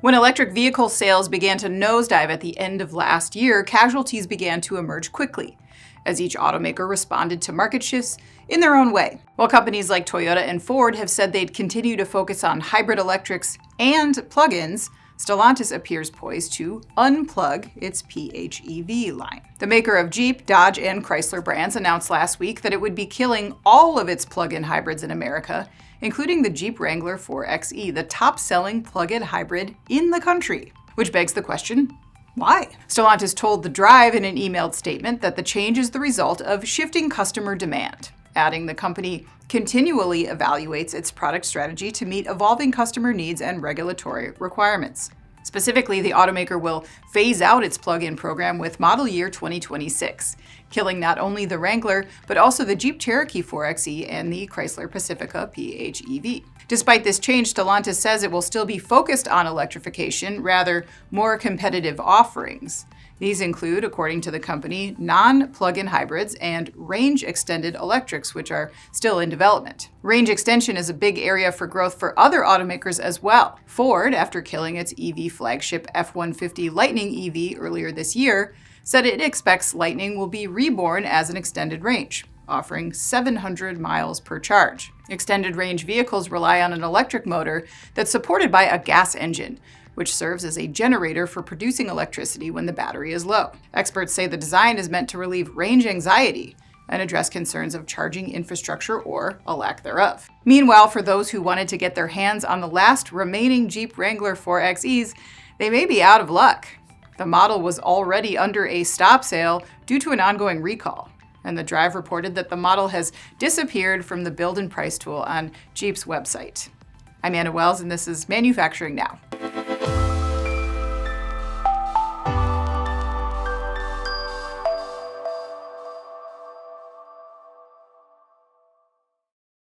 When electric vehicle sales began to nosedive at the end of last year, casualties began to emerge quickly, as each automaker responded to market shifts in their own way. While companies like Toyota and Ford have said they'd continue to focus on hybrid electrics and plug-ins, Stellantis appears poised to unplug its PHEV line. The maker of Jeep, Dodge, and Chrysler brands announced last week that it would be killing all of its plug-in hybrids in America, including the Jeep Wrangler 4xe, the top-selling plug-in hybrid in the country. Which begs the question, why? Stellantis told The Drive in an emailed statement that the change is the result of shifting customer demand, adding the company continually evaluates its product strategy to meet evolving customer needs and regulatory requirements. Specifically, the automaker will phase out its plug-in program with model year 2026, killing not only the Wrangler, but also the Jeep Cherokee 4xe and the Chrysler Pacifica PHEV. Despite this change, Stellantis says it will still be focused on electrification, rather more competitive offerings. These include, according to the company, non-plug-in hybrids and range-extended electrics, which are still in development. Range extension is a big area for growth for other automakers as well. Ford, after killing its EV flagship F-150 Lightning EV earlier this year, said it expects Lightning will be reborn as an extended range, offering 700 miles per charge. Extended range vehicles rely on an electric motor that's supported by a gas engine, which serves as a generator for producing electricity when the battery is low. Experts say the design is meant to relieve range anxiety and address concerns of charging infrastructure or a lack thereof. Meanwhile, for those who wanted to get their hands on the last remaining Jeep Wrangler 4xes, they may be out of luck. The model was already under a stop sale due to an ongoing recall, and The Drive reported that the model has disappeared from the build and price tool on Jeep's website. I'm Anna Wells, and this is Manufacturing Now.